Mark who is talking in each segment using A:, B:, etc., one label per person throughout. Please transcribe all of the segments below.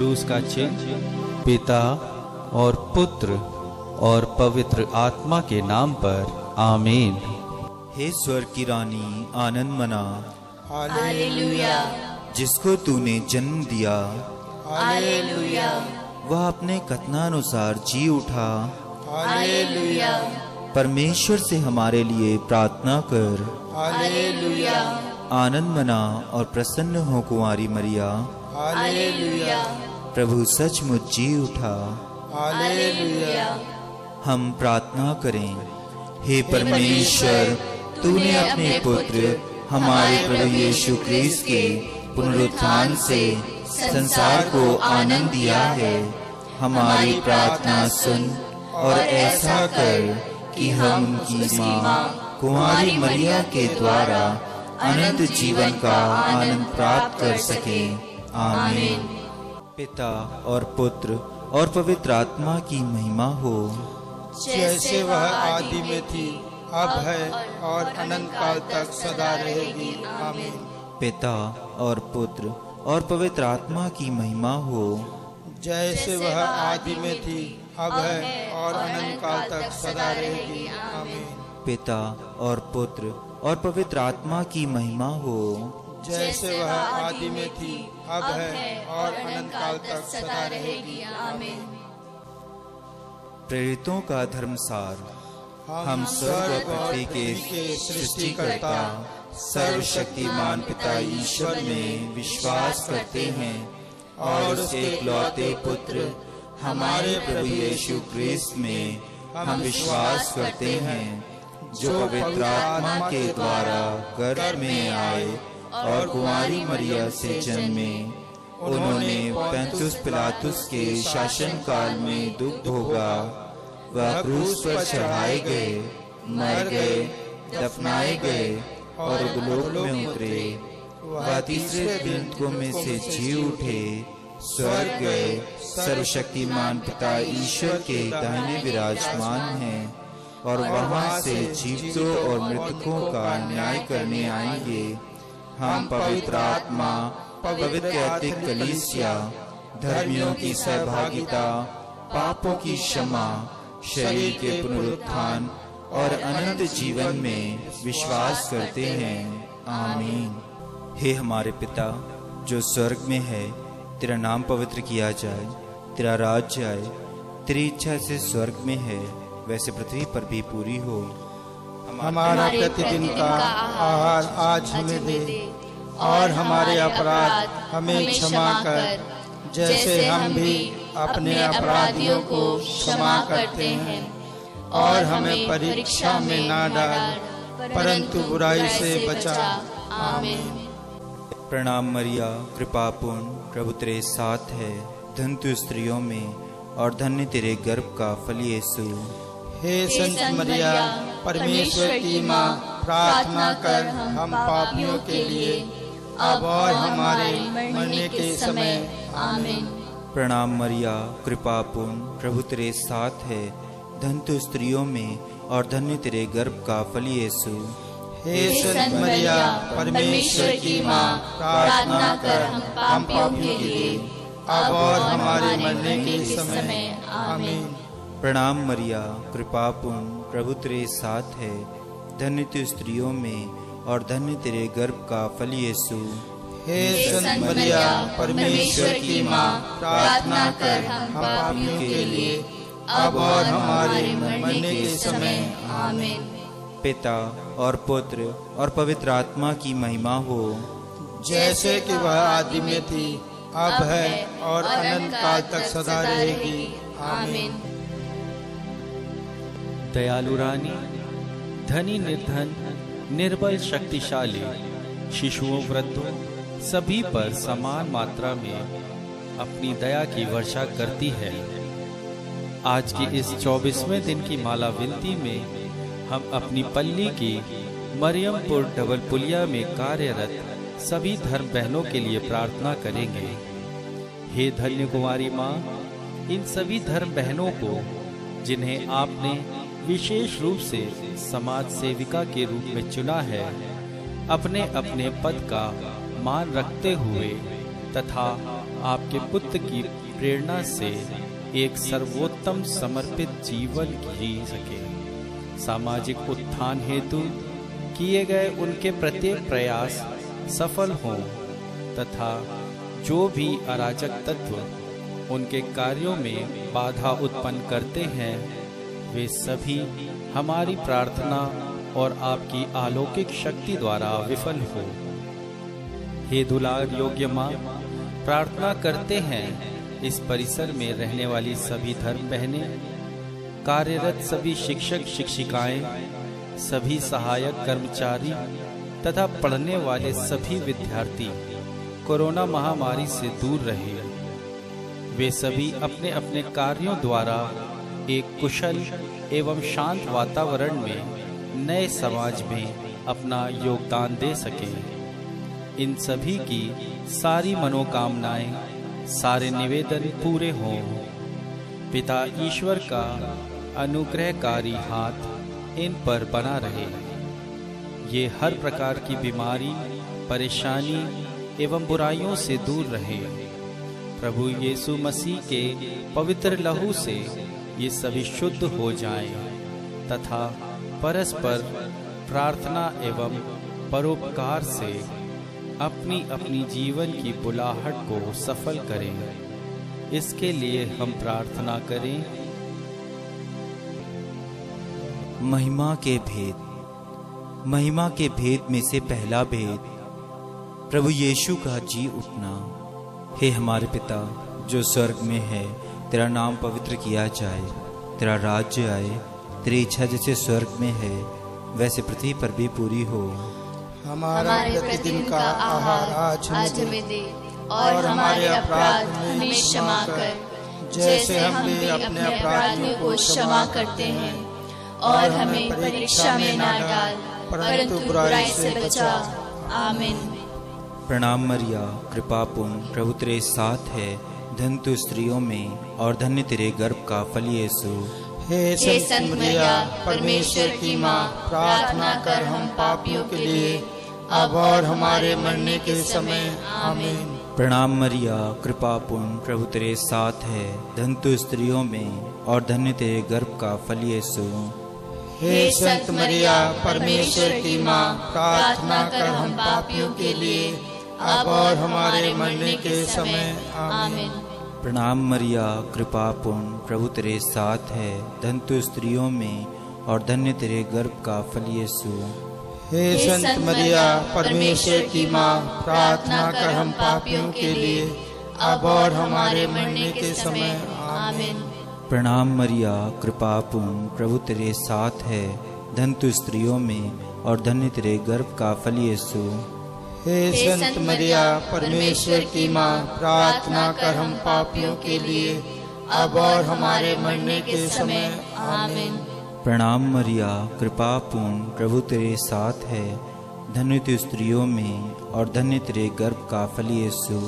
A: क्रूस का चिन्ह पिता और पुत्र और पवित्र आत्मा के नाम पर आमीन।
B: हे स्वर्ग की रानी आनंद मना,
C: हालेलुया।
B: जिसको तूने जन्म दिया,
C: हालेलुया।
B: वह अपने कथनानुसार जी उठा।
C: हालेलुया।
B: परमेश्वर से हमारे लिए प्रार्थना कर।
C: हालेलुया।
B: आनंद मना और प्रसन्न हो कुंवारी मरिया,
C: हालेलुया।
B: प्रभु सचमुच जी उठा।
C: हालेलुया।
B: हम प्रार्थना करें। हे परमेश्वर, तूने अपने पुत्र हमारे प्रभु यीशु क्रिस्त के पुनरुत्थान से संसार को आनंद दिया है। हमारी प्रार्थना सुन और ऐसा कर कि हम उनकी माँ कुंवारी मरिया के द्वारा अनंत जीवन का आनंद प्राप्त कर सकें। आमीन। पिता और पुत्र और पवित्र आत्मा की महिमा हो,
D: जैसे वह आदि में थी, अब है और अनंत काल तक सदा रहेगी। आमीन।
B: पिता और पुत्र और पवित्र आत्मा की महिमा हो,
D: जैसे वह आदि में थी, अब है और अनंत काल तक सदा रहेगी। आमीन।
B: पिता और पुत्र और पवित्र आत्मा की महिमा हो,
D: जैसे वह आदि में थी, अब है और अनंत काल तक सदा रहेगी। आमीन।
B: प्रेरितों का धर्मसार। हम स्वर्ग और पृथ्वी के सृष्टिकर्ता सर्वशक्तिमान पिता ईश्वर में विश्वास करते हैं और उसके इकलौते पुत्र हमारे प्रभु यीशु क्रिस्त में हम विश्वास करते हैं, जो पवित्र आत्मा के द्वारा गर्भ में आए और कुंवारी मरिया से जन्मे। उन्होंने पोंतियुस पिलातुस के शासन काल में दुख भोगा, वह क्रूस पर चढ़ाए गए, मर गए, दफनाए गए और इहलोक में उतरे। वह तीसरे दिन को में से जी उठे, स्वर्ग गए, सर्वशक्तिमान पिता ईश्वर के दाहिने विराजमान हैं और वहां से जीवितों और मृतकों का न्याय करने आएंगे। हम पवित्र आत्मा, पवित्र कैथोलिक कलीसिया, धर्मियों की सहभागिता, पापों की क्षमा, शरीर के पुनरुत्थान और अनंत जीवन में विश्वास करते हैं। आमीन। हे हमारे पिता जो स्वर्ग में है, तेरा नाम पवित्र किया जाए, तेरा राज्य आए, तेरी इच्छा से स्वर्ग में है वैसे पृथ्वी पर भी पूरी हो।
D: हमारा प्रतिदिन का आहार आज हमें दे और हमारे अपराध हमें क्षमा कर, जैसे हम भी अपने अपराधियों को क्षमा करते हैं, और हमें परीक्षा में ना डाल, परंतु बुराई से बचा। आमीन।
B: प्रणाम मरिया, कृपापूर्ण, प्रभु तेरे साथ है, धन्य तू स्त्रियों में और धन्य तेरे गर्भ का फल यीशु।
D: हे संत मरिया, परमेश्वर की माँ, प्रार्थना कर हम पापियों के लिए, अब और हमारे मरने के समय। आमीन।
B: प्रणाम मरिया, कृपापूर्ण, प्रभु तेरे साथ है, धन्य तू स्त्रियों में और धन्य तेरे गर्भ का फल यीशु।
D: हे संत मरिया, परमेश्वर की माँ, प्रार्थना कर हम पापियों के लिए, अब और हमारे मरने के समय। आमीन।
B: प्रणाम मरिया, कृपापूर्ण, प्रभु तेरे साथ है, धन्य तू स्त्रियों में और धन्य तेरे गर्भ का फल यीशु।
D: हे संत मरिया, परमेश्वर की माँ, प्रार्थना कर हम पापियों के लिए, अब और हमारे मरने के समय। आमीन।
B: पिता और पुत्र और पवित्र आत्मा की महिमा हो,
D: जैसे कि वह आदि में थी, अब है और अनंत काल तक सदा रहेगी। आमीन।
A: दयालु रानी, धनी निर्धन, निर्बल शक्तिशाली, शिशुओं वृद्धों सभी पर समान मात्रा में अपनी दया की वर्षा करती है। आज के इस 24वें दिन की माला विनती में हम अपनी पल्ली की मरियमपुर डबलपुलिया में कार्यरत सभी धर्म बहनों के लिए प्रार्थना करेंगे। हे धन्य कुंवारी माँ, इन सभी धर्म बहनों को जिन्हें आपने विशेष रूप से समाज सेविका के रूप में चुना है, अपने अपने पद का मान रखते हुए तथा आपके पुत्र की प्रेरणा से एक सर्वोत्तम समर्पित जीवन जी सके। सामाजिक उत्थान हेतु किए गए उनके प्रत्येक प्रयास सफल हों तथा जो भी अराजक तत्व उनके कार्यों में बाधा उत्पन्न करते हैं वे सभी हमारी प्रार्थना और आपकी अलौकिक शक्ति द्वारा विफल हो। हे दुलार योग्य माँ, प्रार्थना करते हैं इस परिसर में रहने वाली सभी धर्म बहनें, कार्यरत सभी शिक्षक शिक्षिकाएं, सभी सहायक कर्मचारी तथा पढ़ने वाले सभी विद्यार्थी कोरोना महामारी से दूर रहे। वे सभी अपने अपने कार्यों द्वारा एक कुशल एवं शांत वातावरण में नए समाज में अपना योगदान दे सकें। इन सभी की सारी मनोकामनाएं, सारे निवेदन पूरे हों। पिता ईश्वर का अनुग्रहकारी हाथ इन पर बना रहे। ये हर प्रकार की बीमारी, परेशानी एवं बुराइयों से दूर रहे। प्रभु यीशु मसीह के पवित्र लहू से ये सभी शुद्ध हो जाएं तथा परस्पर प्रार्थना एवं परोपकार से अपनी अपनी जीवन की बुलाहट को सफल करें। इसके लिए हम प्रार्थना करें।
B: महिमा के भेद। महिमा के भेद में से पहला भेद प्रभु यीशु का जी उठना। हे हमारे पिता जो स्वर्ग में है, तेरा नाम पवित्र किया जाए, तेरा राज्य आए, तेरी इच्छा जैसे स्वर्ग में है वैसे पृथ्वी पर भी पूरी हो।
D: हमारा प्रतिदिन का आहार आज हमें दे और हमारे अपराध हमें क्षमा कर जैसे हम भी अपने अपराधियों को क्षमा करते हैं, और हमें परीक्षा में न डाल परंतु बुराई से बचा। आमीन।
B: प्रणाम मरिया, कृपा पूर्ण, प्रभु तेरे साथ है, धन्य तू स्त्रियों में और धन्य तेरे गर्भ का फल यीशु।
D: हे संत मरिया, परमेश्वर की माँ, प्रार्थना कर हम पापियों के लिए अब और हमारे मरने के समय। आमीन।
B: प्रणाम मरिया, कृपा पूर्ण, प्रभु तेरे साथ है, धन्य तू स्त्रियों में और धन्य तेरे गर्भ का फल यीशु।
D: हे संत मरिया, परमेश्वर की माँ, प्रार्थना कर हम पापियों के लिए अब और हमारे मरने के समय। आमीन।
B: प्रणाम मरिया, कृपा पूर्ण, प्रभु तेरे साथ है, धन्य तू स्त्रियों में और धन्य तेरे गर्भ का फल यीशु।
D: हे संत मरिया, परमेश्वर की माँ, प्रार्थना कर हम पापियों के लिए अब और हमारे मरने के समय। आमीन।
B: प्रणाम मरिया, कृपा पूर्ण, प्रभु तेरे साथ है, धन्य तू स्त्रियों में और धन्य तेरे गर्भ का फल यीशु।
D: हे संत मरिया, परमेश्वर की माँ, प्रार्थना कर हम पापियों के लिए अब और हमारे मरने के समय। आमीन।
B: प्रणाम मरिया, कृपा पूर्ण, प्रभु तेरे साथ है, धन्य तू स्त्रियों में और धन्य तेरे गर्भ का फल यीशु।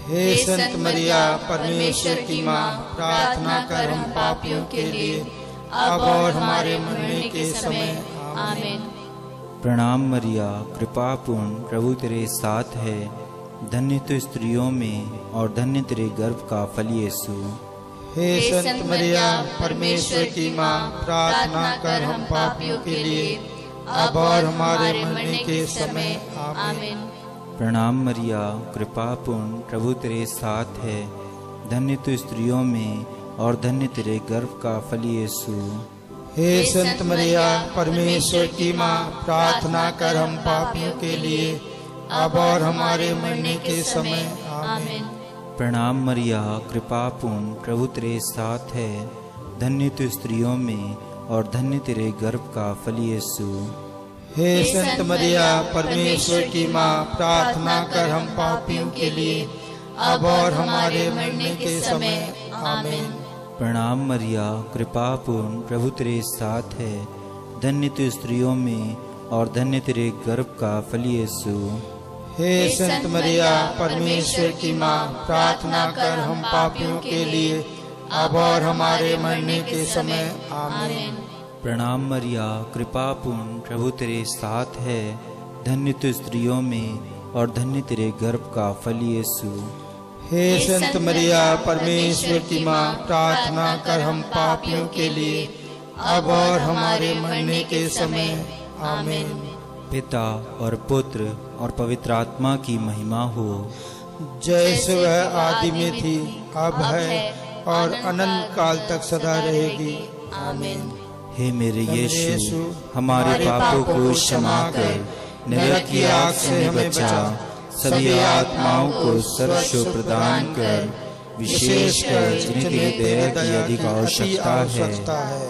D: हे संत मरिया, परमेश्वर की माँ, प्रार्थना कर हम पापियों के लिए अब और हमारे मरने के समय। आमीन।
B: प्रणाम मरिया, कृपा पूर्ण, प्रभु तेरे साथ है, धन्य तू स्त्रियों में और धन्य तेरे गर्भ का फल यीशु।
D: हे संत मरिया, परमेश्वर की माँ, प्रार्थना कर हम पापियों के लिए अब और हमारे मरने के समय। आमीन।
B: प्रणाम मरिया, कृपा पूर्ण, प्रभु तेरे साथ है, धन्य तू स्त्रियों में और धन्य तेरे गर्भ का फल यीशु।
D: हे संत मरिया, परमेश्वर की माँ, प्रार्थना कर हम पापियों के लिए अब और हमारे मरने के समय। आमीन।
B: प्रणाम मरिया, कृपा पूर्ण, प्रभु तेरे साथ है, धन्य तू स्त्रियों में और धन्य तेरे गर्भ का फल यीशु।
D: हे संत मरिया, परमेश्वर की माँ, प्रार्थना कर हम पापियों के लिए अब और हमारे मरने के समय। आमीन।
B: प्रणाम मरिया, कृपा पूर्ण, प्रभु तेरे साथ है, धन्य तू स्त्रियों में और धन्य तेरे गर्भ का फल यीशु।
D: हे संत मरिया, परमेश्वर की माँ, प्रार्थना कर हम पापियों के लिए अब और हमारे मरने के समय। आमीन।
B: प्रणाम मरिया, कृपा पूर्ण, प्रभु तेरे साथ है, धन्य तू स्त्रियों में और धन्य तेरे गर्भ का फल यीशु।
D: हे संत मरिया परमेश्वर की माँ, प्रार्थना कर हम पापियों के लिए अब और हमारे मरने के समय। आमीन।
B: पिता और पुत्र और पवित्र आत्मा की महिमा हो,
D: जैसे वह आदि में थी, अब है और अनंत काल तक सदा रहेगी। आमीन।
B: हे मेरे यीशु, हमारे पापों को क्षमा कर, नरक की आग से हमें बचा, सभी आत्माओं को सर्वस्व प्रदान कर, विशेषकर जिनके दया की अधिक आवश्यकता है।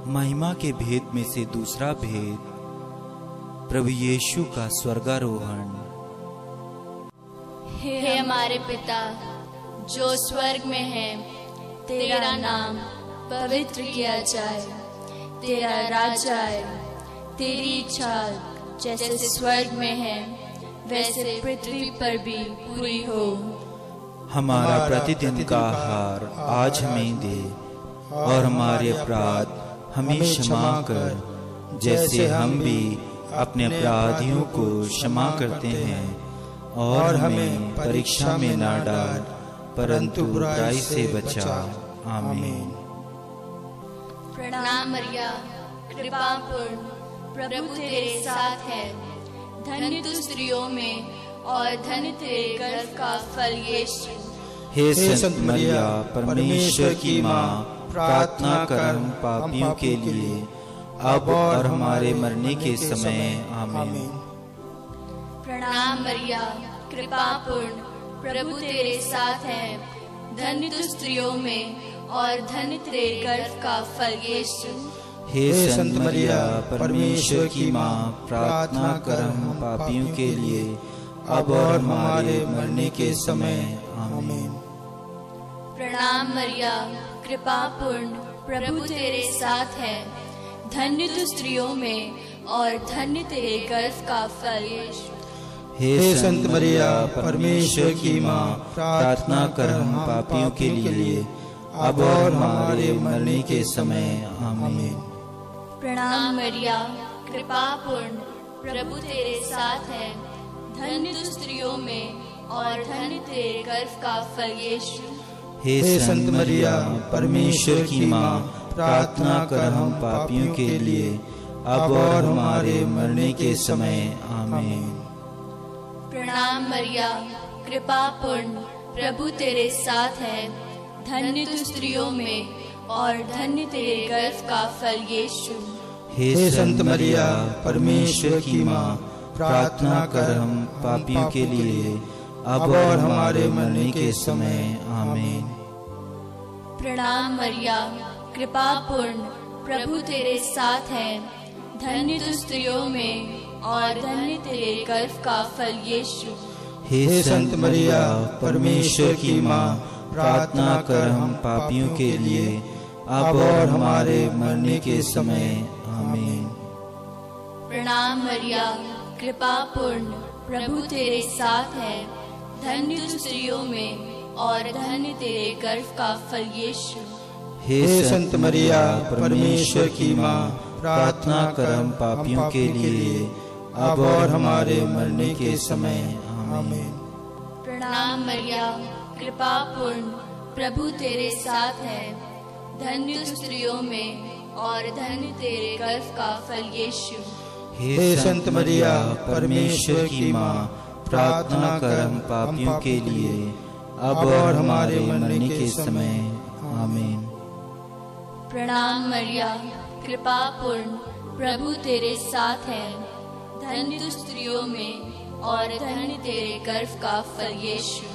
B: महिमा के भेद में से दूसरा भेद, प्रभु यीशु का स्वर्गारोहण।
C: हे हमारे पिता जो स्वर्ग में है, तेरा नाम पवित्र किया जाए, तेरा राज्य आए, तेरी इच्छा जैसे स्वर्ग में है वैसे पृथ्वी पर भी पूरी हो।
B: हमारा प्रतिदिन का आहार आज हमें दे, और हमारे अपराध हमें क्षमा कर, जैसे हम भी अपने अपराधियों को क्षमा करते हैं, और हमें परीक्षा में ना डाल, परंतु बुराई से बचा। आमीन।
C: प्रणाम मरिया, कृपा पूर्ण, प्रभु तेरे साथ है, धन्य तू स्त्रियों में और धन्य तेरे गर्भ का फल यीशु।
B: हे संत मरिया परमेश्वर की माँ, प्रार्थना कर हम पापियों के लिए अब और हमारे मरने के समय। आमीन।
C: प्रणाम मरिया, कृपा पूर्ण, प्रभु तेरे साथ है, धन्य तू स्त्रियों में और धन्य तेरे गर्भ का फल यीशु।
B: हे संत मरिया परमेश्वर की माँ, प्रार्थना कर हम पापियों के लिए अब और हमारे मरने के समय। आमीन।
C: प्रणाम मरिया, कृपा पूर्ण, प्रभु तेरे साथ है, धन्य तू स्त्रियों में और धन्य तेरे गर्भ का फल यीशु।
B: हे संत मरिया परमेश्वर की माँ, प्रार्थना कर हम पापियों के लिए अब और हमारे मरने के समय। आमीन।
C: प्रणाम मरिया, कृपा पूर्ण, प्रभु तेरे साथ है, धन्य तू स्त्रियों में और धन्य तेरे गर्भ का फल यीशु।
B: हे संत मरिया परमेश्वर की माँ, प्रार्थना कर हम पापियों के लिए अब और हमारे मरने के समय। आमीन।
C: प्रणाम मरिया, कृपा पूर्ण, प्रभु तेरे साथ है, धन्य तू स्त्रियों में और धन्य तेरे गर्भ का फल यीशु।
B: हे संत मरिया परमेश्वर की माँ, प्रार्थना कर हम पापियों के लिए अब और हमारे मरने के समय। आमीन।
C: प्रणाम मरिया, कृपा पूर्ण, प्रभु तेरे साथ है, धन्य तू स्त्रियों में और धन्य तेरे गर्भ का फल यीशु।
B: हे संत मरिया परमेश्वर की माँ, प्रार्थना कर हम पापियों के लिए अब और हमारे मरने के समय। आमीन।
C: प्रणाम मरिया, कृपा पूर्ण, प्रभु तेरे साथ है, धन्य तू स्त्रियों में और धन्य तेरे गर्भ का फल यीशु।
B: हे संत मरिया परमेश्वर की माँ, प्रार्थना कर हम पापियों के लिए अब और हमारे मरने के समय। आमीन।
C: प्रणाम मरिया, कृपा पूर्ण, प्रभु तेरे साथ है, धन्य तू स्त्रियों में और धन्य तेरे गर्भ का फल यीशु।
B: हे संत मरिया परमेश्वर की माँ, प्रार्थना कर हम पापियों के लिए अब और हमारे मरने के समय। आमीन।
C: प्रणाम मरिया, कृपा पूर्ण, प्रभु तेरे साथ है, धन्य तू स्त्रियों में और धन्य तेरे गर्भ का फल यीशु।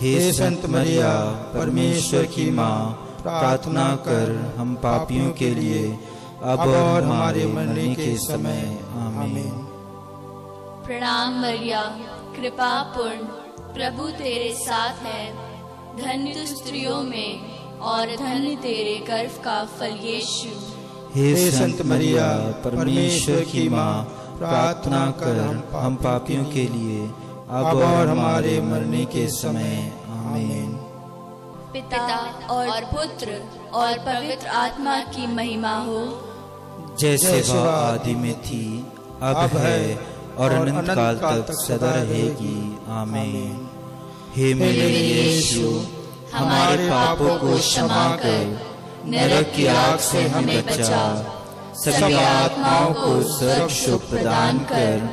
B: हे संत मरिया परमेश्वर की माँ, प्रार्थना कर हम पापियों के लिए अब और हमारे मरने के समय। आमीन।
C: प्रणाम मरिया, कृपा पूर्ण, प्रभु तेरे साथ है, धन्य तू स्त्रियों में और धन्य तेरे गर्भ का फल यीशु।
B: हे संत मरिया परमेश्वर की माँ, प्रार्थना कर हम पापियों के लिए अब और हमारे मरने के समय। आमीन।
C: पिता और पुत्र और पवित्र आत्मा की महिमा हो,
B: जैसे वह आदि में थी, अब है और अनंत काल तक सदा रहेगी। आमीन। हे मेरे यीशु, हमारे पापों को क्षमा कर, नरक की आग से हमें बचा, सभी आत्माओं को स्वर्ग सुख प्रदान कर,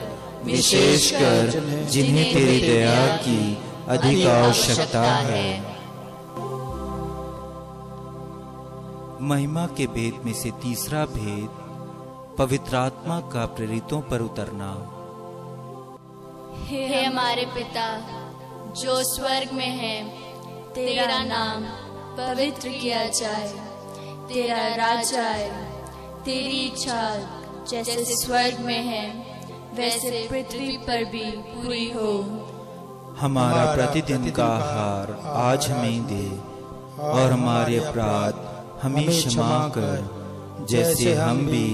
B: विशेषकर जिन्हें तेरी दया की अधिक आवश्यकता है। महिमा के भेद में से तीसरा भेद, पवित्र आत्मा का प्रेरितों पर उतरना।
C: हे हमारे पिता जो स्वर्ग में है, तेरा नाम पवित्र किया जाए, तेरा राज्य आए, तेरी इच्छा जैसे स्वर्ग में है वैसे पृथ्वी पर भी पूरी हो।
B: हमारा प्रतिदिन का आहार आज हमें दे, और हमारे अपराध हमें क्षमा कर, जैसे हम भी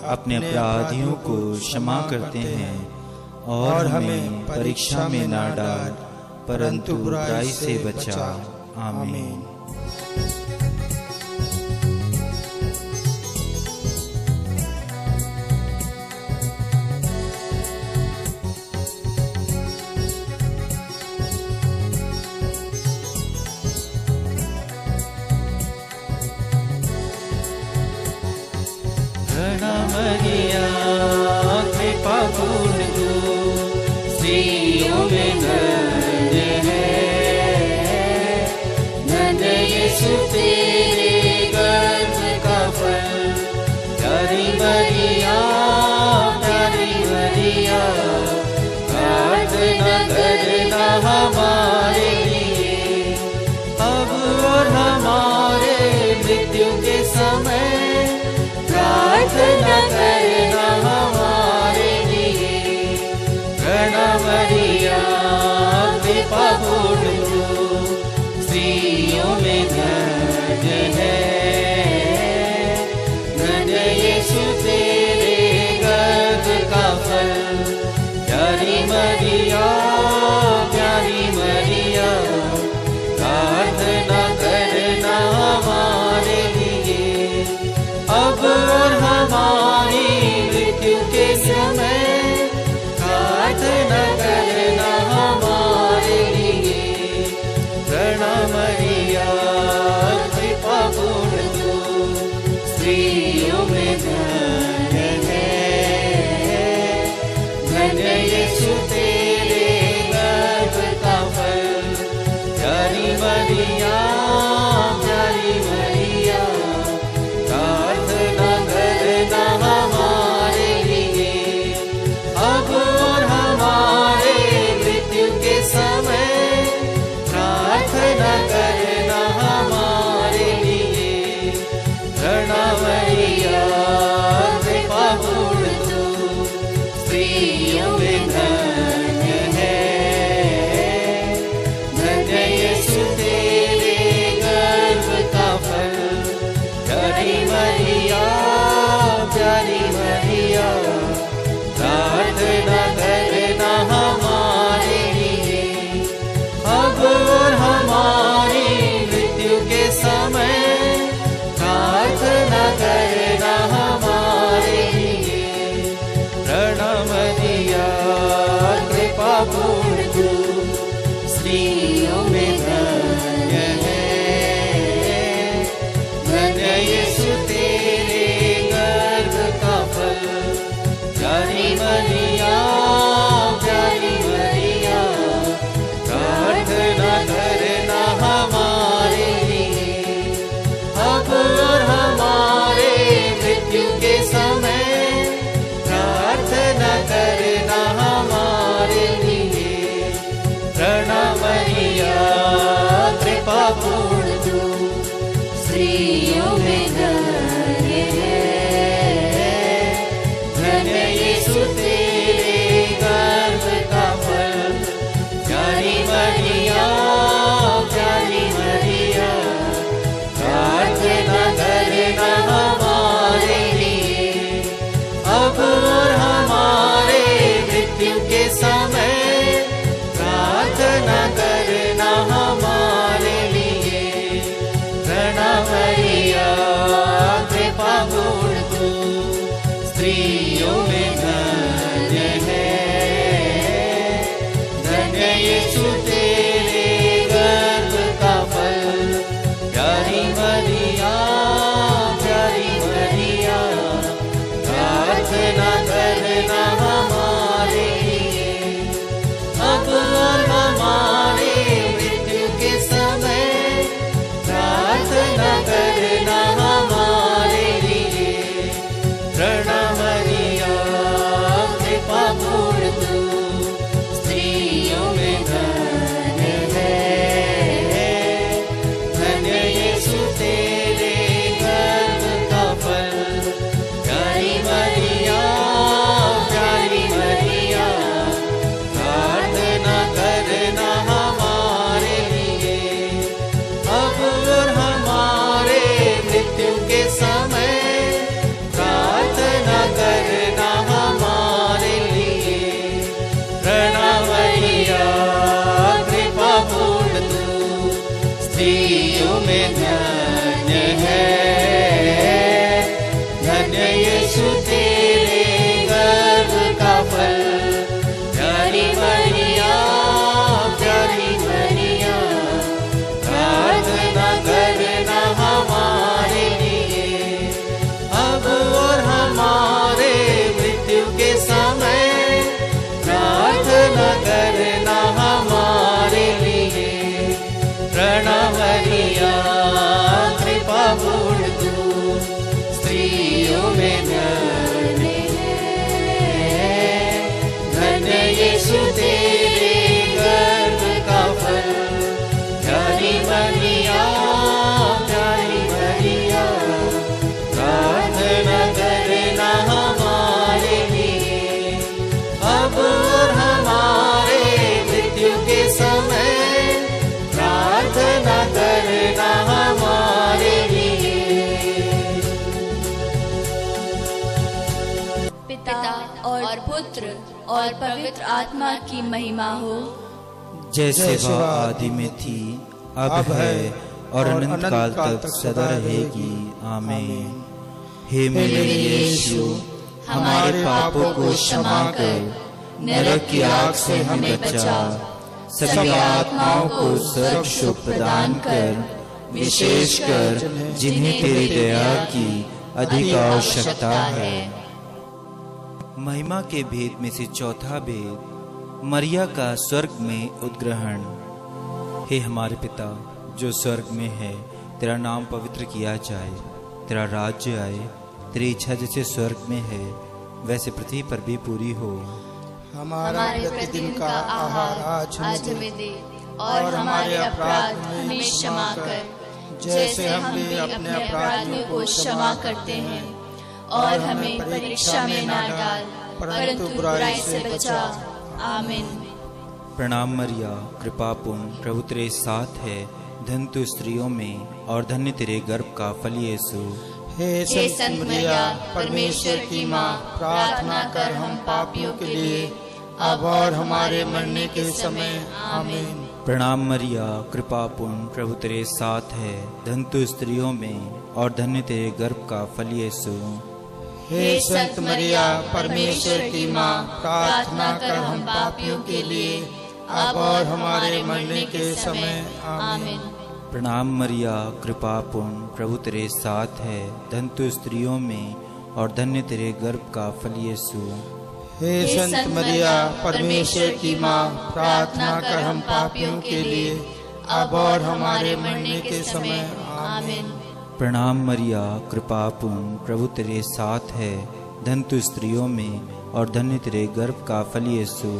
B: अपने अपराधियों को क्षमा करते हैं, और हमें परीक्षा में ना डाल, परंतु बुराई से बचा। आमीन।
A: मरिया कृपा पूर्ण तू स्त्रियों में धन्य है, धन्य यीशु तेरे गर्भ का फल। प्यारी मरिया, प्यारी मरिया, प्रार्थना करना हमारे लिए, अब और हमारे मृत्यु के समय प्रार्थना करना हमारे लिए। प्रणाम मरिया कृपा पूर्ण तू स्त्रियों में धन्य है, धन्य यीशु तेरे गर्भ का फल। प्यारी मरिया, प्यारी मरिया, प्रार्थना करना हमारे लिए, अब और हमारी मृत्यु के समय प्रार्थना करना हमारे लिए। प्रणाम मरिया कृपा पूर्ण तू स्त्रियों में धन्य है, धन्य यीशु तेरे गर्भ का फल। प्यारी मरिया, प्यारी मरिया, प्रार्थना करना हमारे लिए, अब और हमारे मृत्यु के समय प्रार्थना करना हमारे लिए। प्रणाम मरिया कृपा पूर्ण तू स्त्रियों में धन्य है, धन्य यीशु तेरे गर्भ का फल। प्यारी मरिया, प्यारी मरिया, प्रार्थना करना हमारे लिए, अब और हमारी मृत्यु के समय प्रार्थना करना हमारे लिए। प्रणाम मरिया कृपा पूर्ण तू स्त्रियों में धन्य है, धन्य यीशु तेरे गर्भ का फल। प्यारी मरिया, प्यारी मरिया, प्रार्थना करना हमारे लिए, अब और हमारे मृत्यु के समय प्रार्थना करना हमारे लिए। प्रणाम मरिया कृपा पूर्ण तू स्त्रियों में धन्य है, धन्य यीशु तेरे गर्भ का फल। प्यारी मरिया, प्यारी मरिया, प्रार्थना करना हमारे लिए, अब और हमारे मृत्यु के समय प्रार्थना करना हमारे लिए।
B: स्त्रियों में धन्य है, धन्य यीशु तेरे गर्भ का फल। प्यारी मरिया, प्यारी मरिया, प्रार्थना करना हमारे लिए, अब और हमारे मृत्यु के समय। प्रार्थना करना हमारे लिए। प्रणाम मरिया, कृपा पूर्ण तू स्त्रियों में धन्य है, धन्य यीशु तेरे गर्भ का फल। प्यारी मरिया, प्यारी मरिया, प्रार्थना करना हमारे लिए, अब और हमारे मृत्यु के समय। प्रार्थना करना हमारे लिए।
C: पिता और पुत्र और पवित्र आत्मा की महिमा हो,
B: जैसे वह आदि में थी, अब है और अनंत काल तक सदा रहेगी। आमीन। हे मेरे यीशु, हमारे पापों को क्षमा कर, नरक की आग से हमें बचा, सभी आत्माओं को स्वर्ग सुख प्रदान कर, विशेषकर जिन्हें तेरी दया की अधिक आवश्यकता है। महिमा के भेद में से चौथा भेद, मरिया का स्वर्ग में उद्ग्रहण। हे हमारे पिता जो स्वर्ग में है, तेरा नाम पवित्र किया जाए, तेरा राज्य आए, तेरी इच्छा जैसे स्वर्ग में है वैसे पृथ्वी पर भी पूरी हो।
D: हमारा प्रतिदिन का आहार आज हमें दे,
C: और हमारे अपराध हमें क्षमा कर, जैसे हम भी अपने अपराधियों को क्षमा करते हैं। और हमें परीक्षा में ना डाल, परंतु बुराई से बचा। आमीन।
B: प्रणाम मरिया, कृपा पूर्ण, प्रभु तेरे साथ है, धन्य तू स्त्रियों में और धन्य तेरे गर्भ का फल यीशु।
D: हे संत मरिया, परमेश्वर की माँ, प्रार्थना कर हम पापियों के लिए, अब और हमारे मरने के समय। आमीन।
B: प्रणाम मरिया, कृपा पूर्ण, प्रभु तेरे साथ है, धन्य तू स्त्रियों में और धन्य तेरे गर्भ का फल यीशु।
D: हे संत मरिया, परमेश्वर की माँ, प्रार्थना कर हम पापियों के लिए, अब और हमारे मरने के समय। आमीन।
B: प्रणाम मरिया, कृपा पूर्ण, प्रभु तेरे साथ है, धन्य तू स्त्रियों में और धन्य तेरे गर्भ का फल यीशु।
D: हे संत मरिया, परमेश्वर की माँ, प्रार्थना कर हम पापियों के लिए, अब और हमारे मरने के समय। आमीन।
B: प्रणाम मरिया, कृपा पूर्ण, प्रभु तेरे साथ है, धन्य तू स्त्रियों में और धन्य तेरे गर्भ का फल यीशु।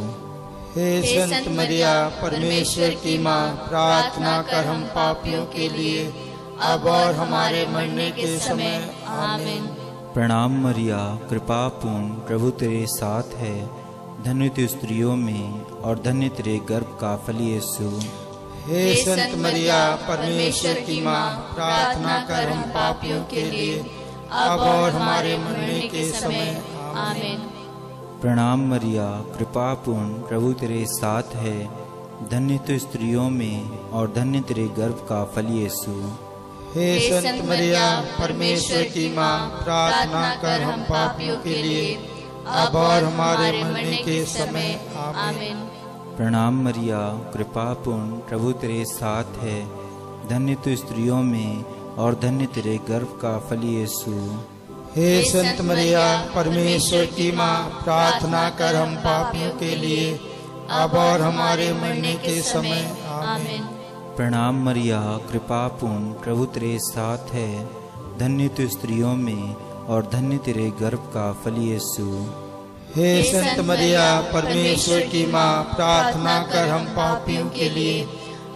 D: हे संत मरिया, परमेश्वर की माँ, प्रार्थना कर हम पापियों के लिए, अब और हमारे मरने के समय। आमीन।
B: प्रणाम मरिया, कृपा पूर्ण, प्रभु तेरे साथ है, धन्य तू स्त्रियों में और धन्य तेरे गर्भ का फल यीशु।
D: हे संत मरिया, परमेश्वर की माँ, प्रार्थना कर हम पापियों के लिए, अब और हमारे मरने के समय।
C: आमीन।
B: प्रणाम मरिया, कृपा पूर्ण, प्रभु तेरे साथ है, धन्य तू स्त्रियों में और धन्य तेरे गर्भ का फल यीशु।
D: हे संत मरिया, परमेश्वर की माँ, प्रार्थना कर हम पापियों के लिए, अब और हमारे मरने के समय। आमीन।
B: प्रणाम मरिया, कृपा पूर्ण, प्रभु तेरे साथ है, धन्य तू स्त्रियों में और धन्य तेरे गर्भ का फल यीशु।
D: हे संत मरिया, परमेश्वर की माँ, प्रार्थना कर हम पापियों के लिए, अब और हमारे मरने के समय। आमीन।
B: प्रणाम मरिया, कृपा पूर्ण, प्रभु तेरे साथ है, धन्य तू स्त्रियों में और धन्य तेरे गर्भ का फल यीशु।
D: हे संत मरिया, परमेश्वर की माँ, प्रार्थना कर हम पापियों के लिए,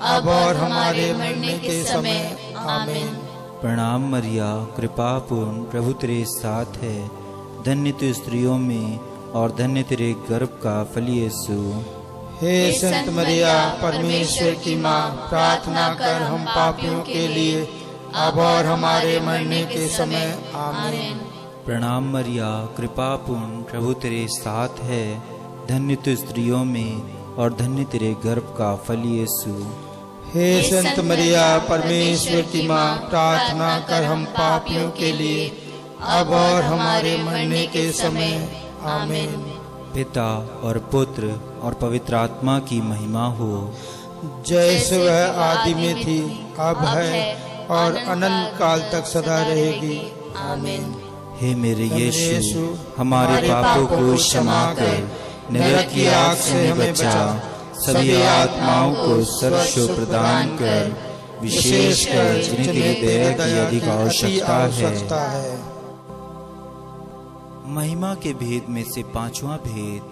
D: अब और हमारे मरने के समय। आमीन।
B: प्रणाम मरिया, कृपा पूर्ण, प्रभु तेरे साथ है, धन्य तू स्त्रियों में और धन्य तेरे गर्भ का फल यीशु।
D: हे संत मरिया, परमेश्वर की माँ, प्रार्थना कर हम पापियों के लिए, अब और हमारे मरने के समय। आमीन।
B: प्रणाम मरिया, कृपा पूर्ण, प्रभु तेरे साथ है, धन्य तू स्त्रियों में और धन्य तेरे गर्भ का फल यीशु।
D: हे संत मरिया परमेश्वर की माँ, प्रार्थना कर हम पापियों के लिए अब और हमारे मरने के समय। आमीन।
B: पिता और पुत्र और पवित्र आत्मा की महिमा हो,
D: जैसे वह आदि में थी, अब है और अनंत काल तक सदा रहेगी। आमीन।
B: हे मेरे यीशु, हमारे पापों को क्षमा कर नरक की आग से हमें बचा, सभी आत्माओं को सर्वस्व प्रदान कर, विशेषकर जिनके दया की अधिक आवश्यकता है। महिमा के भेद में से पांचवा भेद,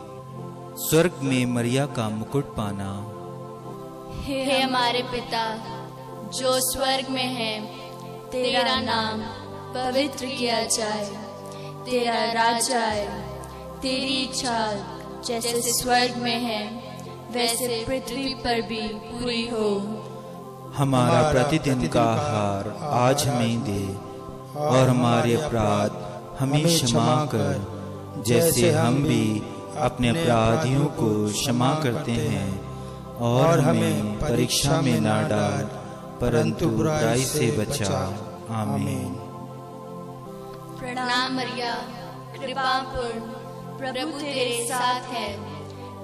B: स्वर्ग में मरिया का मुकुट पाना।
C: हे हमारे पिता जो स्वर्ग में है, तेरा नाम पवित्र किया जाए, तेरा राज्य आए, तेरी इच्छा जैसे स्वर्ग में है वैसे पृथ्वी पर भी पूरी हो।
B: हमारा प्रतिदिन का आहार आज हमें दे, और हमारे अपराध हमें क्षमा कर, जैसे हम भी अपने अपराधियों को क्षमा करते हैं, और हमें परीक्षा में ना डाल, परंतु बुराई से बचा। आमीन।
C: प्रणाम मरिया, कृपा पूर्ण, प्रभु तेरे साथ है,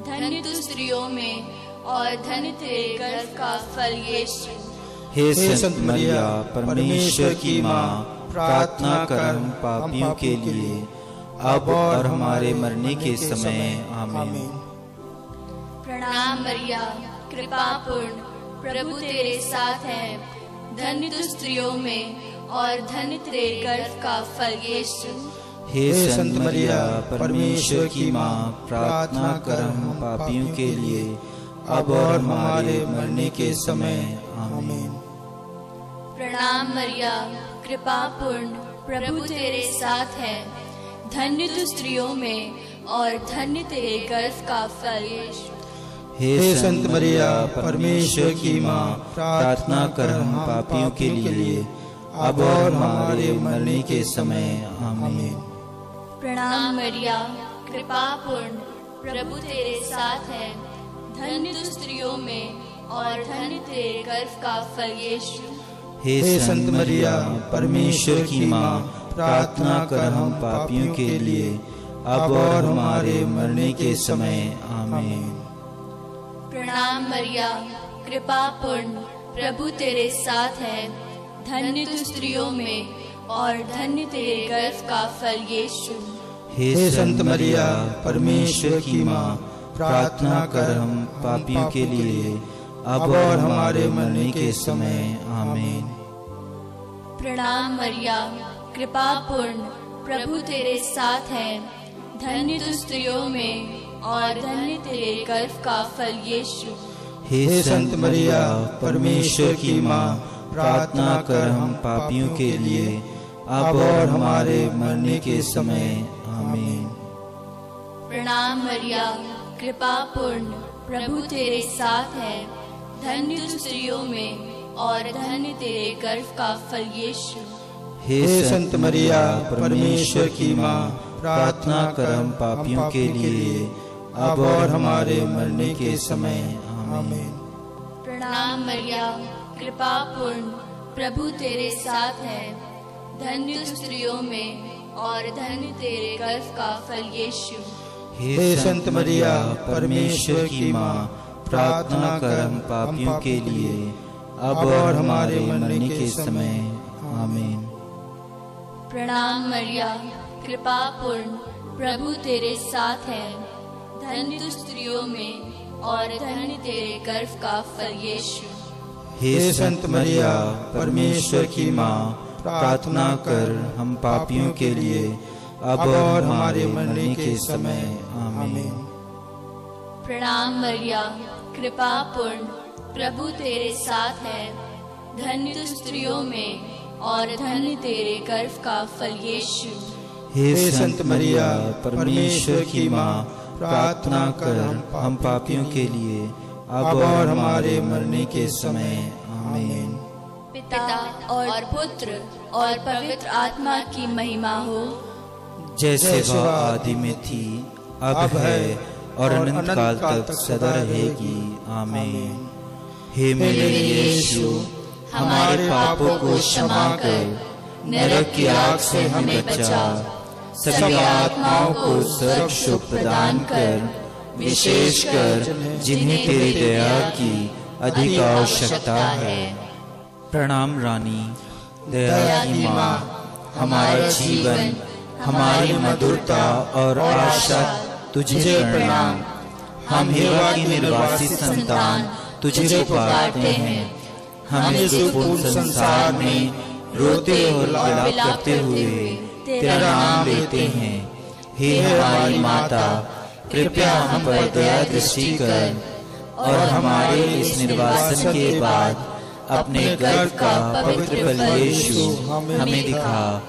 C: धन्य तू स्त्रियों में और धन्य तेरे गर्भ का फल यीशु।
B: हे संत मरिया परमेश्वर की माँ, प्रार्थना कर हम पापियों के लिए अब और हमारे मरने के समय। आमीन।
C: प्रणाम मरिया, कृपा पूर्ण, प्रभु तेरे साथ है, धन्य तू स्त्रियों में और धन्य तेरे गर्भ का फल यीशु।
B: हे संत मरिया परमेश्वर की माँ, प्रार्थना कर हम पापियों के लिए अब और हमारे मरने के समय। आमीन।
C: प्रणाम मरिया, कृपा पूर्ण, प्रभु तेरे साथ है, धन्य तू स्त्रियों में और धन्य तेरे गर्भ का फल यीशु।
B: हे संत मरिया परमेश्वर की माँ, प्रार्थना कर हम पापियों के लिए अब और हमारे मरने के समय। आमीन।
C: प्रणाम मरिया, कृपा पूर्ण, प्रभु तेरे साथ है, धन्य तू स्त्रियों में और धन्य तेरे गर्भ का फल यीशु।
B: हे संत मरिया परमेश्वर की माँ, प्रार्थना कर हम पापियों के लिए अब और हमारे मरने के समय। आमीन।
C: प्रणाम मरिया, कृपा पूर्ण, प्रभु तेरे साथ है, धन्य तू स्त्रियों में और धन्य तेरे गर्भ का फल यीशु।
B: हे संत मरिया परमेश्वर की माँ, प्रार्थना कर हम पापियों के लिए अब और हमारे मरने के समय। आमीन।
C: प्रणाम मरिया, कृपा पूर्ण, प्रभु तेरे साथ है, धन्य तू स्त्रियों में और धन्य तेरे गर्भ का फल यीशु।
B: हे संत मरिया परमेश्वर की माँ, प्रार्थना कर हम पापियों के लिए अब और हमारे मरने के समय। आमीन।
C: प्रणाम मरिया, कृपा पूर्ण, प्रभु तेरे साथ है, धन्य तू स्त्रियों में और धन्य तेरे गर्भ का फल यीशु।
B: हे संत मरिया परमेश्वर की माँ, प्रार्थना कर हम पापियों के लिए अब और हमारे मरने के समय। आमीन।
C: प्रणाम मरिया, कृपा पूर्ण, प्रभु तेरे साथ है, धन्य तू स्त्रियों में और धन्य तेरे गर्भ का फल यीशु।
B: हे संत मरिया परमेश्वर की माँ, प्रार्थना कर हम पापियों के लिए अब और हमारे मरने के समय। आमीन।
C: प्रणाम मरिया, कृपा पूर्ण, प्रभु तेरे साथ है, धन्य तू स्त्रियों में और धन्य तेरे गर्भ का फल यीशु।
B: हे संत मरिया परमेश्वर की माँ, प्रार्थना कर हम पापियों के लिए अब और हमारे मरने के समय। आमीन।
C: प्रणाम मरिया, कृपा पूर्ण, प्रभु तेरे साथ है, धन्य तू स्त्रियों में और धन्य तेरे गर्भ का फल यीशु।
B: हे संत मरिया परमेश्वर की माँ, प्रार्थना कर हम पापियों के लिए अब और हमारे मरने के समय। आमीन।
C: पिता और पुत्र और पवित्र आत्मा की महिमा हो,
B: जैसे वह आदि में थी, अब है और अनंत काल तक सदा रहेगी। आमीन। हे मेरे यीशु, हमारे पापों को क्षमा कर, नरक की आग से हमें बचा, सभी आत्माओं को स्वर्ग सुख प्रदान कर, विशेषकर जिन्हें तेरी दया की अधिक आवश्यकता है। प्रणाम रानी, दया की माँ, हमारा जीवन, हमारी मधुरता और आशा तुझे प्रणाम। हम हेवा की निर्वासित संतान तुझे पुकारते हैं। हम इस दुर्पूर्ण संसार में रोते और विलाप करते हुए तेरा नाम लेते हैं। हे हमारी माता, कृपया हम पर दया दृष्टि कर और हमारे इस निर्वासन के बाद अपने गर्भ का पवित्र फल यीशु हमें दिखा।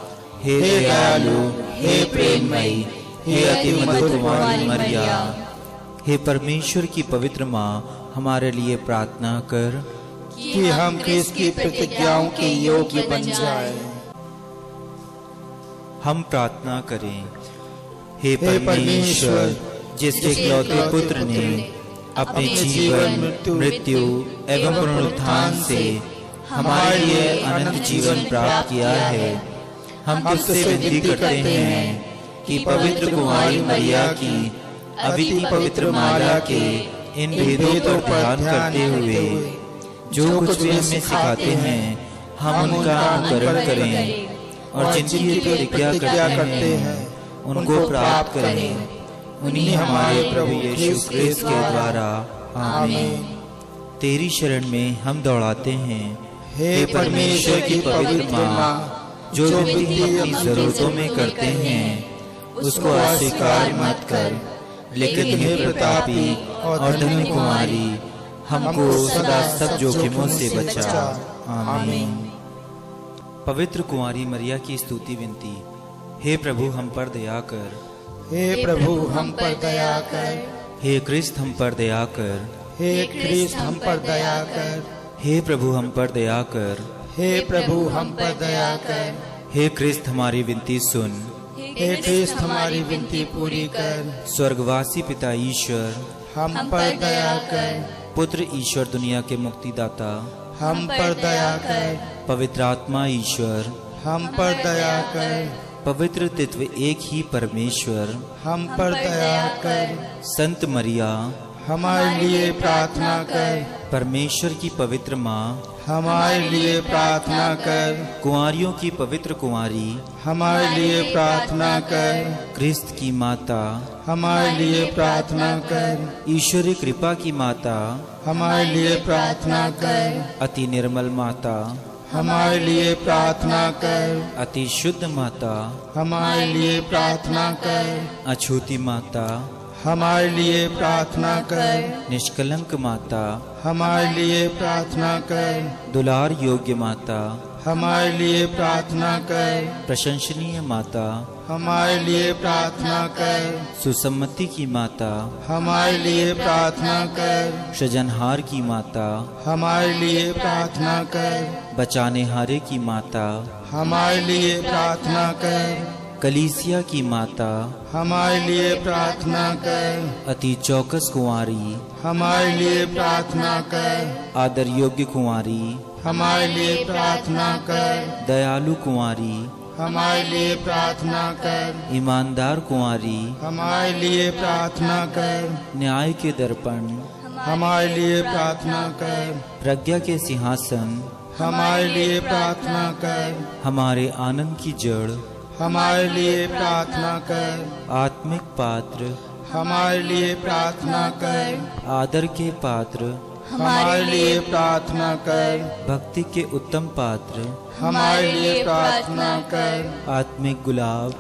B: हे दयालु, हे प्रेममयी, हे अति मधुर कुमारी मरिया, हे परमेश्वर की पवित्र माँ, हमारे लिए प्रार्थना कर
D: कि हम ख्रिस्त की प्रतिज्ञाओं के योग्य बन जाएं।
B: हम प्रार्थना करें। हे परमेश्वर, जिसके इकलौते पुत्र ने अपने जीवन, मृत्यु एवं पुनरुत्थान से हमारे लिए अनंत जीवन प्राप्त किया है, हम तुझसे विनती करते हैं कि पवित्र कुमारी मरिया की अद्वितीय पवित्र माला के इन भेदों पर ध्यान करते हुए जो कुछ भी हमें सिखाते हैं, हम उनका अनुकरण करें और जिनकी प्रतिज्ञा करते हैं उनको प्राप्त करें। उन्हीं हमारे प्रभु यीशु क्रिस्त के द्वारा, आमीन। तेरी शरण में हम दौड़ाते हैं। हे परमेश्वर की पवित्र माँ, जो विनती अपनी जरूरतों में करते हैं उसको अस्वीकार मत कर, लेकिन हे प्रतापी और धन्य कुमारी, हमको सदा सब जोखिमों से बचा। आमीन। पवित्र कुमारी मरिया की स्तुति विनती। हे प्रभु, हम पर दया कर।
D: हे प्रभु, हम पर दया कर।
B: हे क्रिस्त, हम पर दया कर।
D: हे क्रिस्त, हम पर दया कर।
B: हे प्रभु, हम पर दया कर।
D: हे प्रभु, हम पर दया कर।
B: हे क्रिस्त, हमारी विनती सुन।
D: हे क्रिस्त, हमारी विनती पूरी कर।
B: स्वर्गवासी पिता ईश्वर,
D: हम पर दया कर।
B: पुत्र ईश्वर, दुनिया के मुक्तिदाता,
D: हम पर दया कर।
B: पवित्र आत्मा ईश्वर,
D: हम पर दया कर।
B: पवित्र तत्व एक ही परमेश्वर,
D: हम पर दया कर।
B: संत मरिया,
D: हमारे लिए प्रार्थना कर।
B: परमेश्वर की पवित्र माँ,
D: हमारे लिए प्रार्थना कर।
B: कुंवारियों की पवित्र कुंवारी,
D: हमारे लिए प्रार्थना कर।
B: क्रिस्त की माता,
D: हमारे लिए प्रार्थना कर।
B: ईश्वरीय कृपा की माता,
D: हमारे लिए प्रार्थना कर।
B: अति निर्मल माता,
D: हमारे लिए प्रार्थना कर।
B: अति शुद्ध माता,
D: हमारे लिए प्रार्थना कर।
B: अछूती माता,
D: हमारे लिए प्रार्थना कर।
B: निष्कलंक माता,
D: हमारे लिए प्रार्थना कर।
B: दुलार योग्य माता,
D: हमारे लिए प्रार्थना कर।
B: प्रशंसनीय माता,
D: हमारे लिए प्रार्थना कर।
B: सुसम्मति की माता,
D: हमारे लिए प्रार्थना कर।
B: सृजनहार की माता,
D: हमारे लिए प्रार्थना कर।
B: बचाने हारे की माता,
D: हमारे लिए प्रार्थना कर।
B: कलीसिया की माता,
D: हमारे लिए प्रार्थना कर।
B: अति चौकस कुंवारी,
D: हमारे लिए प्रार्थना कर।
B: आदर योग्य कुंवारी,
D: हमारे लिए प्रार्थना कर।
B: दयालु कुंवारी,
D: हमारे लिए प्रार्थना कर।
B: ईमानदार कुंवारी,
D: हमारे लिए प्रार्थना कर।
B: न्याय के दर्पण,
D: हमारे लिए प्रार्थना कर।
B: प्रज्ञा के सिंहासन,
D: हमारे लिए प्रार्थना कर।
B: हमारे आनंद की जड़,
D: हमारे लिए प्रार्थना कर।
B: आत्मिक पात्र,
D: हमारे लिए प्रार्थना कर।
B: आदर के पात्र,
D: हमारे लिए प्रार्थना कर।
B: भक्ति के उत्तम पात्र,
D: हमारे लिए प्रार्थना कर।
B: आत्मिक गुलाब,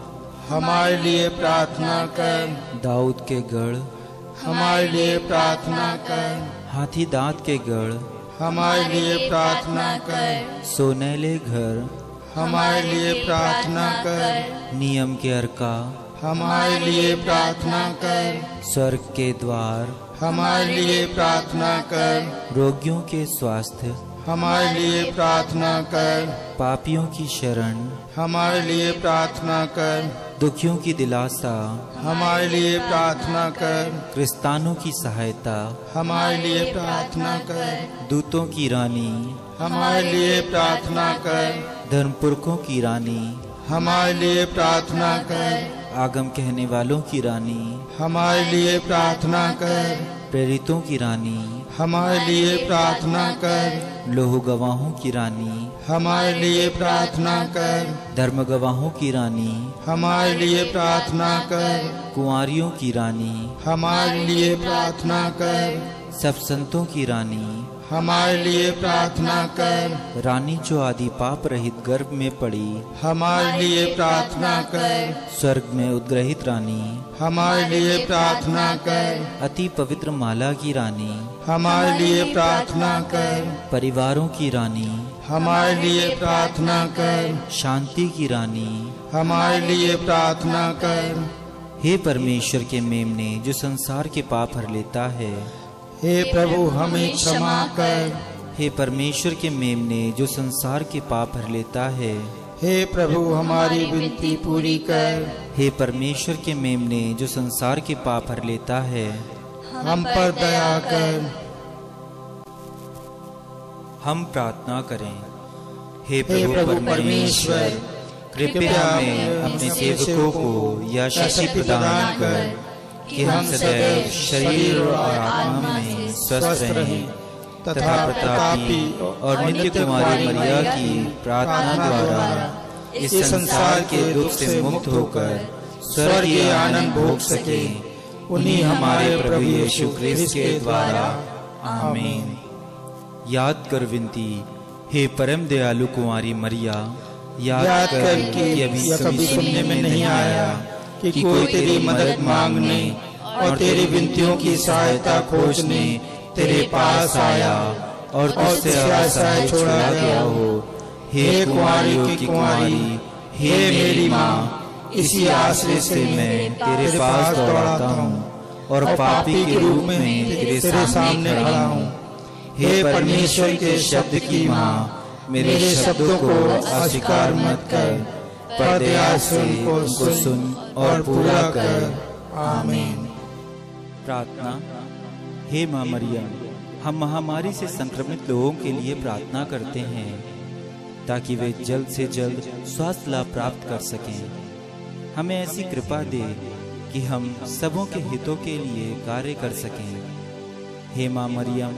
D: हमारे लिए प्रार्थना कर।
B: दाऊद के गढ़,
D: हमारे लिए प्रार्थना कर।
B: हाथी दांत के गढ़,
D: हमारे लिए प्रार्थना कर।
B: सोनेले घर,
D: हमारे लिए प्रार्थना कर।
B: नियम के अर्का,
D: हमारे लिए प्रार्थना कर।
B: स्वर्ग के द्वार,
D: हमारे लिए प्रार्थना कर।
B: रोगियों के स्वास्थ्य,
D: हमारे लिए प्रार्थना कर।
B: पापियों की शरण,
D: हमारे लिए प्रार्थना कर।
B: दुखियों की दिलासा,
D: हमारे लिए प्रार्थना कर।
B: क्रिस्तानों की सहायता,
D: हमारे लिए प्रार्थना कर।
B: दूतों की रानी,
D: हमारे लिए प्रार्थना कर।
B: धर्मपुरखों की रानी,
D: हमारे लिए प्रार्थना कर।
B: आगम कहने वालों की रानी,
D: हमारे लिए प्रार्थना कर।
B: प्रेरितों की रानी,
D: हमारे लिए प्रार्थना कर।
B: लोह गवाहों की रानी,
D: हमारे लिए प्रार्थना कर।
B: धर्म गवाहों की रानी,
D: हमारे लिए प्रार्थना कर।
B: कुंवारियों की रानी,
D: हमारे लिए प्रार्थना कर।
B: सब संतों की रानी,
D: हमारे लिए प्रार्थना कर।
B: रानी जो आदि पाप रहित गर्भ में पड़ी,
D: हमारे लिए प्रार्थना कर।
B: स्वर्ग में उद्ग्रहित रानी,
D: हमारे लिए प्रार्थना कर।
B: अति पवित्र माला की रानी,
D: हमारे लिए प्रार्थना कर।
B: परिवारों की रानी,
D: हमारे लिए प्रार्थना कर।
B: शांति की रानी,
D: हमारे लिए प्रार्थना कर।
B: हे परमेश्वर के मेमने जो संसार के पाप हर लेता है,
D: हे प्रभु हमें क्षमा कर।
B: हे परमेश्वर के मेमने जो संसार के पाप हर लेता है,
D: हे प्रभु हमारी विनती पूरी कर।
B: हे परमेश्वर के मेमने जो संसार के पाप हर लेता है,
D: हम पर दया कर।
B: हम प्रार्थना करें। हे
D: प्रभु
B: प्रभु
D: परमेश्वर,
B: कृपया हमें अपने सेवकों को यह शक्ति प्रदान कर कि हम सदैव शरीर और आत्मा में स्वस्थ रहें तथा प्रतापी और नित्य कुमारी मरिया की प्रार्थना द्वारा इस संसार के दुख से मुक्त होकर स्वर्गीय आनंद भोग सके। उन्हीं हमारे प्रभु यीशु क्रिस्त के द्वारा, आमीन। याद कर विनती। हे परम दयालु कुमारी मरिया, याद कर कि अभी कभी सुनने में नहीं आया कि कोई तेरी मदद मांगने और तेरी विनतियों की सहायता खोजने तेरे पास आया और तुझसे आशाएं छोड़ा गया हो। हे कुंवारियों की कुंवारी, हे मेरी माँ, इसी आश्रय से मैं तेरे पास दौड़ाता हूँ और पापी के रूप में तेरे सामने खड़ा हूँ। हे परमेश्वर के शब्द की माँ, मेरे शब्दों को अस्वीकार मत कर, पर दया से उनको सुन और पूरा कर। आमीन। प्रार्थना। हे माँ मरियम, हम महामारी से संक्रमित लोगों के लिए प्रार्थना करते हैं ताकि वे जल्द से जल्द स्वास्थ्य लाभ प्राप्त कर सकें। हमें ऐसी कृपा दे कि हम सबों के हितों के लिए कार्य कर सकें। हे माँ मरियम,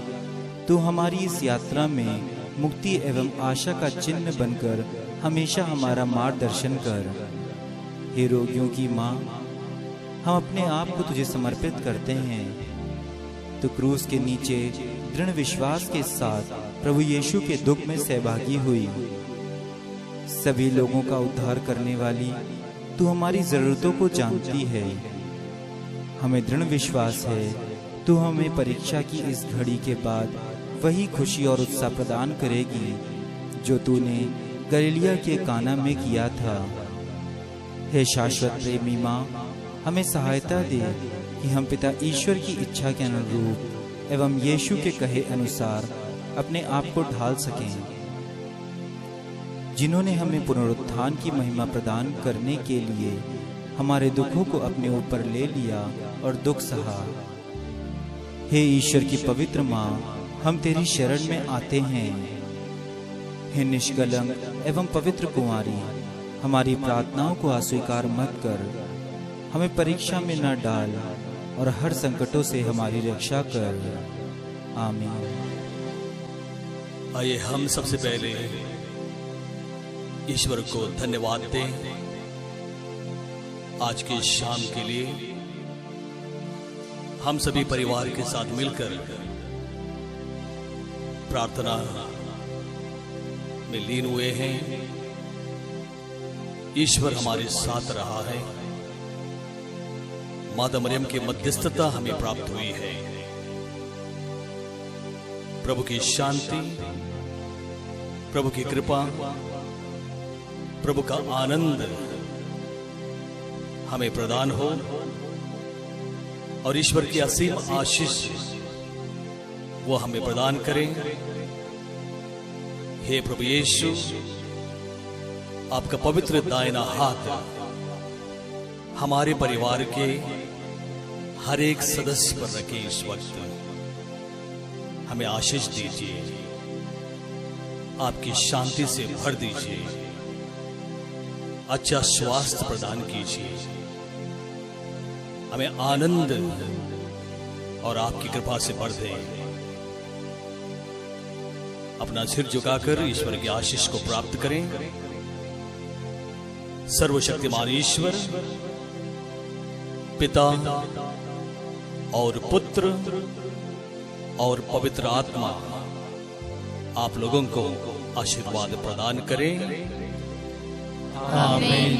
B: तू हमारी इस यात्रा में मुक्ति एवं आशा का चिन्ह बनकर हमेशा हमारा मार्गदर्शन कर। हे रोगियों की माँ, हम अपने आप को तुझे समर्पित करते हैं। तो क्रूस के नीचे दृढ़ विश्वास के साथ प्रभु यीशु के दुख में सहभागी हुई। सभी लोगों का उद्धार करने वाली तू हमारी जरूरतों को जानती है। हमें दृढ़ विश्वास है तू हमें परीक्षा की इस घड़ी के बाद वही खुशी और उत्साह प्रदान करेगी जो तूने गलीलिया के काना में किया था। हे शाश्वत प्रेमी माँ, हमें सहायता दे कि हम पिता ईश्वर की इच्छा के अनुरूप एवं यीशु के कहे अनुसार अपने आप को ढाल सकें। जिन्होंने हमें पुनरुत्थान की महिमा प्रदान करने के लिए हमारे दुखों को अपने ऊपर ले लिया और दुख सहा। हे ईश्वर की पवित्र माँ, हम तेरी शरण में आते हैं। हे निष्कलंक एवं पवित्र कुंवारी, हमारी प्रार्थनाओं को अस्वीकार मत कर। हमें परीक्षा में न डाल और हर संकटों से हमारी रक्षा कर। आमीन।
E: आइए हम सबसे पहले ईश्वर को धन्यवाद दें आज की शाम के लिए। हम सभी परिवार के साथ मिलकर प्रार्थना में लीन हुए हैं। ईश्वर हमारे साथ रहा है। माता मरियम की मध्यस्थता हमें प्राप्त हुई है। प्रभु की शांति, प्रभु की कृपा, प्रभु का आनंद हमें प्रदान हो और ईश्वर की असीम आशीष वो हमें प्रदान करें। हे प्रभु यीशु, आपका पवित्र दाहिना हाथ हमारे परिवार के हर एक सदस्य पर रखे इस वक्त हमें आशीष दीजिए, आपकी शांति से भर दीजिए, अच्छा स्वास्थ्य प्रदान कीजिए, हमें आनंद और आपकी कृपा से भर दें। अपना सिर झुकाकर ईश्वर की आशीष को प्राप्त करें। सर्वशक्तिमान ईश्वर पिता और पुत्र और पवित्र आत्मा आप लोगों को आशीर्वाद प्रदान करें।
C: आमीन।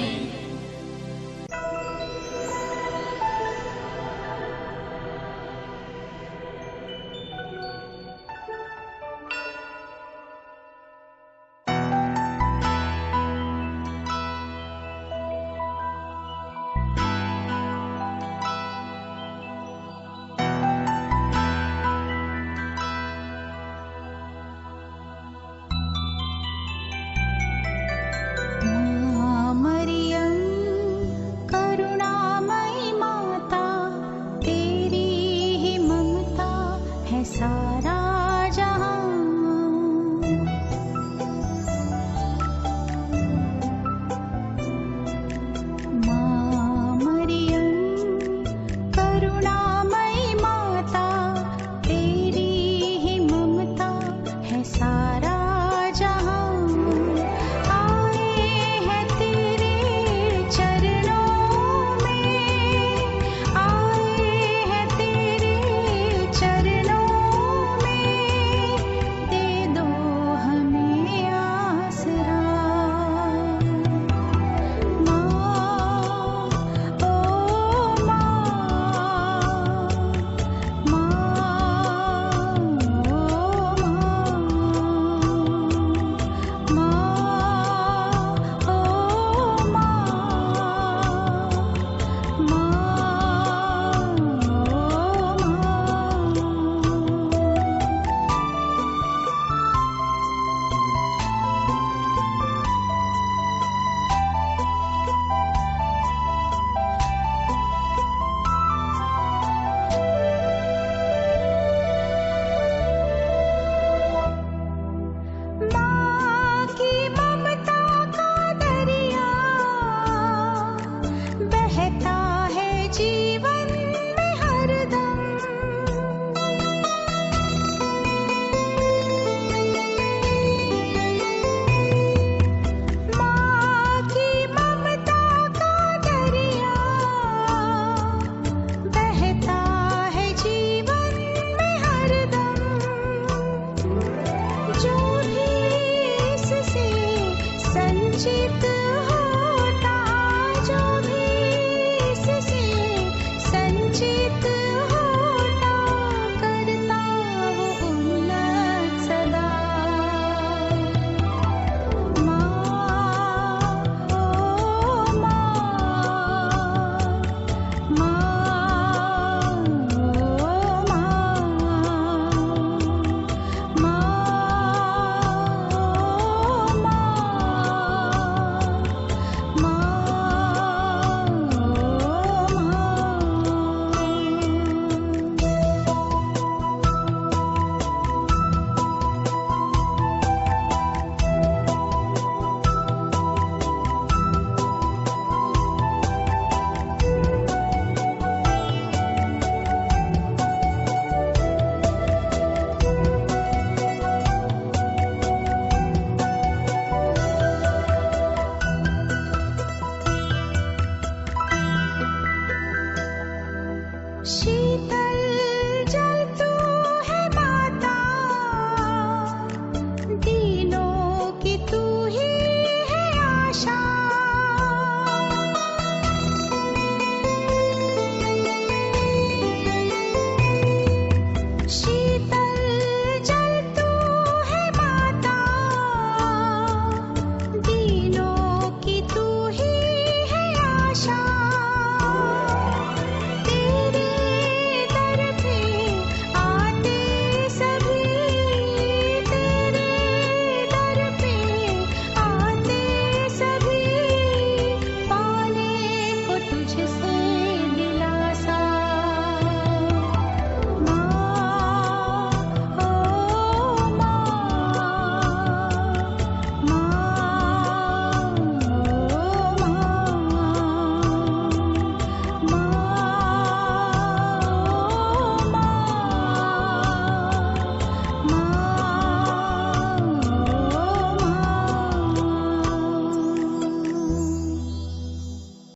F: संचित